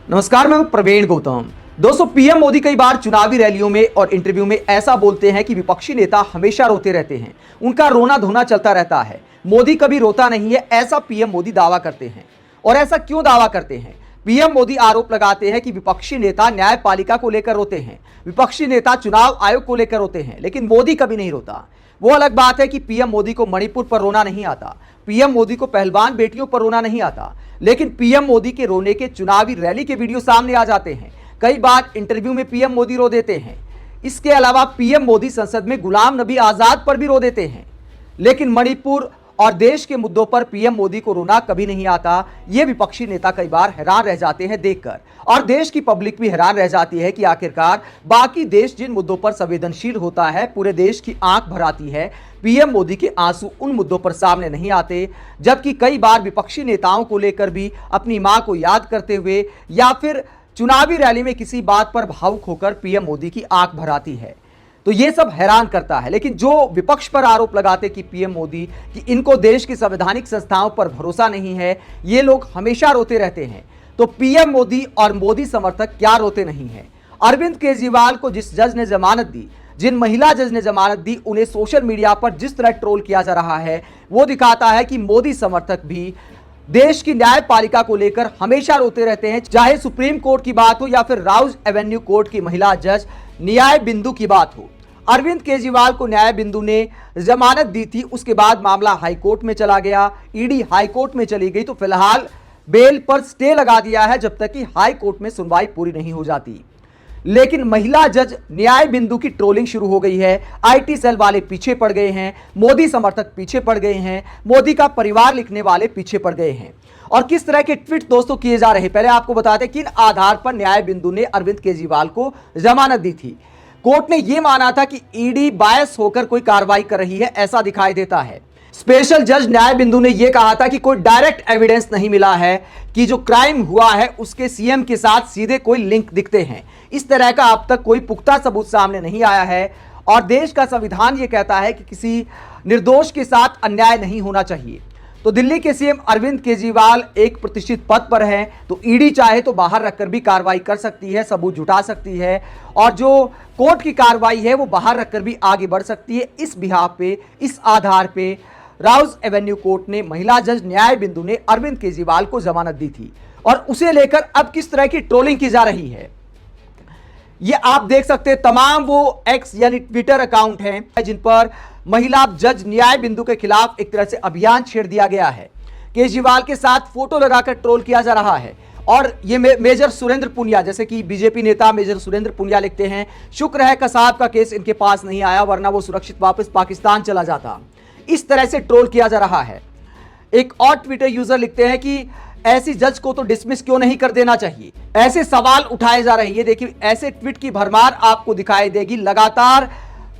नमस्कार, मैं प्रवीण गौतम। दोस्तों, पीएम मोदी कई बार चुनावी रैलियों में और इंटरव्यू में ऐसा बोलते हैं कि विपक्षी नेता हमेशा रोते रहते हैं, उनका रोना धोना चलता रहता है। मोदी कभी रोता नहीं है, ऐसा पीएम मोदी दावा करते हैं। और ऐसा क्यों दावा करते हैं? पीएम मोदी आरोप लगाते हैं कि विपक्षी नेता न्यायपालिका को लेकर रोते हैं, विपक्षी नेता चुनाव आयोग को लेकर रोते हैं, लेकिन मोदी कभी नहीं रोता। वो अलग बात है कि पीएम मोदी को मणिपुर पर रोना नहीं आता, पीएम मोदी को पहलवान बेटियों पर रोना नहीं आता, लेकिन पीएम मोदी के रोने के चुनावी रैली के वीडियो सामने आ जाते हैं। कई बार इंटरव्यू में पीएम मोदी रो देते हैं। इसके अलावा पीएम मोदी संसद में गुलाम नबी आजाद पर भी रो देते हैं, लेकिन मणिपुर और देश के मुद्दों पर पीएम मोदी को रोना कभी नहीं आता। ये विपक्षी नेता कई बार हैरान रह जाते हैं देखकर, और देश की पब्लिक भी हैरान रह जाती है कि आखिरकार बाकी देश जिन मुद्दों पर संवेदनशील होता है, पूरे देश की आंख भर आती है, पीएम मोदी के आंसू उन मुद्दों पर सामने नहीं आते। जबकि कई बार विपक्षी नेताओं को लेकर भी अपनी मां को याद करते हुए या फिर चुनावी रैली में किसी बात पर भावुक होकर पीएम मोदी की आंख भर आती है। तो ये सब हैरान करता है। लेकिन जो विपक्ष पर आरोप लगाते कि पीएम मोदी कि इनको देश की संवैधानिक संस्थाओं पर भरोसा नहीं है, ये लोग हमेशा रोते रहते हैं, तो पीएम मोदी और मोदी समर्थक क्या रोते नहीं हैं? अरविंद केजरीवाल को जिस जज ने जमानत दी, जिन महिला जज ने जमानत दी, उन्हें सोशल मीडिया पर जिस तरह ट्रोल किया जा रहा है, वो दिखाता है कि मोदी समर्थक भी देश की न्यायपालिका को लेकर हमेशा रोते रहते हैं। चाहे सुप्रीम कोर्ट की बात हो या फिर राउज एवेन्यू कोर्ट की महिला जज न्याय बिंदु की बात हो। अरविंद केजरीवाल को न्याय बिंदु ने जमानत दी थी, उसके बाद मामला हाईकोर्ट में चला गया, ईडी हाईकोर्ट में चली गई, तो फिलहाल बेल पर स्टे लगा दिया है जब तक कि हाईकोर्ट में सुनवाई पूरी नहीं हो जाती। लेकिन महिला जज न्याय बिंदु की ट्रोलिंग शुरू हो गई है। आईटी सेल वाले पीछे पड़ गए हैं, मोदी समर्थक पीछे पड़ गए हैं, मोदी का परिवार लिखने वाले पीछे पड़ गए हैं। और किस तरह के ट्वीट दोस्तों किए जा रहे हैं, पहले आपको बताते हैं किन आधार पर न्याय बिंदु ने अरविंद केजरीवाल को जमानत दी थी। कोर्ट ने यह माना था कि ईडी बायस होकर कोई कार्रवाई कर रही है, ऐसा दिखाई देता है। स्पेशल जज न्याय बिंदु ने यह कहा था कि कोई डायरेक्ट एविडेंस नहीं मिला है कि जो क्राइम हुआ है उसके सीएम के साथ सीधे कोई लिंक दिखते हैं। इस तरह का अब तक कोई पुख्ता सबूत सामने नहीं आया है, और देश का संविधान यह कहता है कि किसी निर्दोष के साथ अन्याय नहीं होना चाहिए। तो दिल्ली के सीएम अरविंद केजरीवाल एक प्रतिष्ठित पद पर हैं, तो ईडी चाहे तो बाहर रखकर भी कार्रवाई कर सकती है, सबूत जुटा सकती है, और जो कोर्ट की कार्रवाई है वो बाहर रखकर भी आगे बढ़ सकती है। इस बिहाफ पे, इस आधार पे राउज एवेन्यू कोर्ट ने महिला जज न्याय बिंदु ने अरविंद केजरीवाल को जमानत दी थी, और उसे लेकर अब किस तरह की ट्रोलिंग की जा रही है ये आप देख सकते हैं। तमाम वो एक्स यानी ट्विटर अकाउंट हैं जिन पर महिला जज न्याय बिंदु के खिलाफ एक तरह से अभियान छेड़ दिया गया है। केजरीवाल के साथ फोटो लगाकर ट्रोल किया जा रहा है, और ये मेजर सुरेंद्र पुनिया, जैसे कि बीजेपी नेता मेजर सुरेंद्र पुनिया लिखते हैं, शुक्र है कसाब का केस इनके पास नहीं आया, वरना वो सुरक्षित वापस पाकिस्तान चला जाता। इस तरह से ट्रोल किया जा रहा है। एक और ट्विटर यूजर लिखते हैं कि ऐसी जज को तो डिसमिस क्यों नहीं कर देना चाहिए, ऐसे सवाल उठाए जा रहे हैं। देखिए, ऐसे ट्वीट की भरमार आपको दिखाई देगी। लगातार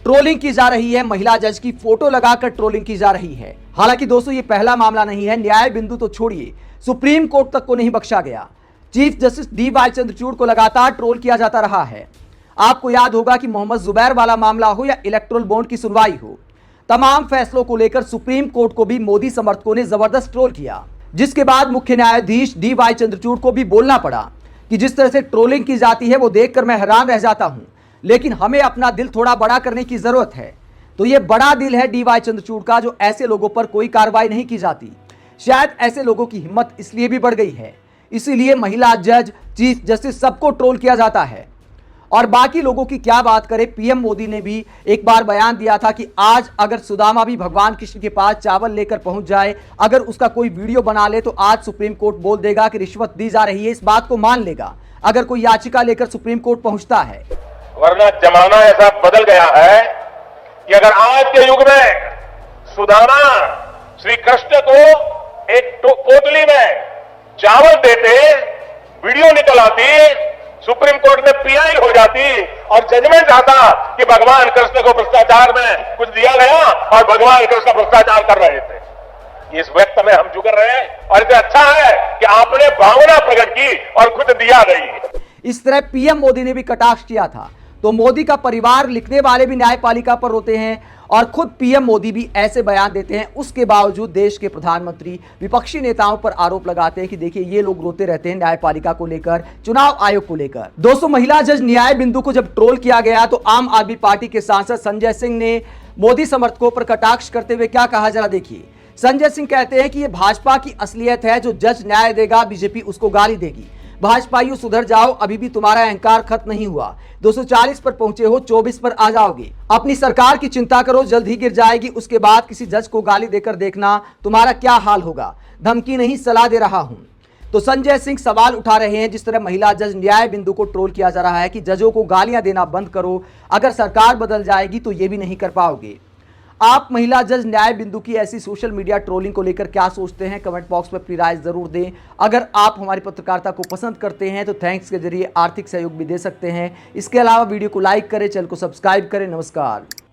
ट्रोलिंग की जा रही है, महिला जज की फोटो लगाकर ट्रोलिंग की जा रही है। हालांकि दोस्तों, ये पहला मामला नहीं है। न्याय बिंदु तो छोड़िए, सुप्रीम कोर्ट तक को नहीं बख्शा गया। Chief justice D.Y.. चंद्रचूड़ को लगातार ट्रोल किया जाता रहा है। आपको याद होगा कि मोहम्मद जुबैर वाला मामला हो या इलेक्टोरल बॉन्ड की सुनवाई हो, तमाम फैसलों को लेकर सुप्रीम कोर्ट को भी मोदी समर्थकों ने जबरदस्त ट्रोल किया, जिसके बाद मुख्य न्यायाधीश डी.वाई. चंद्रचूड़ को भी बोलना पड़ा कि जिस तरह से ट्रोलिंग की जाती है वो देखकर मैं हैरान रह जाता हूं, लेकिन हमें अपना दिल थोड़ा बड़ा करने की जरूरत है। तो ये बड़ा दिल है डी.वाई. चंद्रचूड़ का, जो ऐसे लोगों पर कोई कार्रवाई नहीं की जाती। शायद ऐसे लोगों की हिम्मत इसलिए भी बढ़ गई है, इसीलिए महिला जज, चीफ जस्टिस सबको ट्रोल किया जाता है। और बाकी लोगों की क्या बात करें, पीएम मोदी ने भी एक बार बयान दिया था कि आज अगर सुदामा भी भगवान कृष्ण के पास चावल लेकर पहुंच जाए, अगर उसका कोई वीडियो बना ले, तो आज सुप्रीम कोर्ट बोल देगा कि रिश्वत दी जा रही है, इस बात को मान लेगा अगर कोई याचिका लेकर सुप्रीम कोर्ट पहुंचता है। वरना जमाना ऐसा बदल गया है कि अगर आज के युग में सुदामा श्री कृष्ण को एक पोटली में चावल देते, वीडियो निकल आती, सुप्रीम कोर्ट में पीआई हो जाती और जजमेंट आता कि भगवान कृष्ण को भ्रष्टाचार में कुछ दिया गया और भगवान कृष्ण भ्रष्टाचार कर रहे थे। इस व्यक्त में हम जुड़ रहे हैं, और इससे अच्छा है कि आपने भावना प्रकट की और खुद दिया नहीं। इस तरह पीएम मोदी ने भी कटाक्ष किया था। तो मोदी का परिवार लिखने वाले भी न्यायपालिका पर रोते हैं और खुद पीएम मोदी भी ऐसे बयान देते हैं। उसके बावजूद देश के प्रधानमंत्री विपक्षी नेताओं पर आरोप लगाते हैं कि देखिए ये लोग रोते रहते हैं न्यायपालिका को लेकर, चुनाव आयोग को लेकर। दोस्तों, महिला जज न्याय बिंदु को जब ट्रोल किया गया तो आम आदमी पार्टी के सांसद संजय सिंह ने मोदी समर्थकों पर कटाक्ष करते हुए क्या कहा, जरा देखिए। संजय सिंह कहते हैं कि यह भाजपा की असलियत है, जो जज न्याय देगा बीजेपी उसको गाली देगी। भाजपाइयों सुधर जाओ, अभी भी तुम्हारा अहंकार खत्म नहीं हुआ। 240 पर पहुंचे हो, 24 पर आ जाओगे। अपनी सरकार की चिंता करो, जल्द ही गिर जाएगी। उसके बाद किसी जज को गाली देकर देखना तुम्हारा क्या हाल होगा। धमकी नहीं, सलाह दे रहा हूं। तो संजय सिंह सवाल उठा रहे हैं, जिस तरह महिला जज न्याय बिंदु को ट्रोल किया जा रहा है कि जजों को गालियां देना बंद करो, अगर सरकार बदल जाएगी तो ये भी नहीं कर पाओगे। आप महिला जज न्याय बिंदु की ऐसी सोशल मीडिया ट्रोलिंग को लेकर क्या सोचते हैं? कमेंट बॉक्स में अपनी राय जरूर दें। अगर आप हमारी पत्रकारिता को पसंद करते हैं तो थैंक्स के जरिए आर्थिक सहयोग भी दे सकते हैं। इसके अलावा वीडियो को लाइक करें, चैनल को सब्सक्राइब करें। नमस्कार।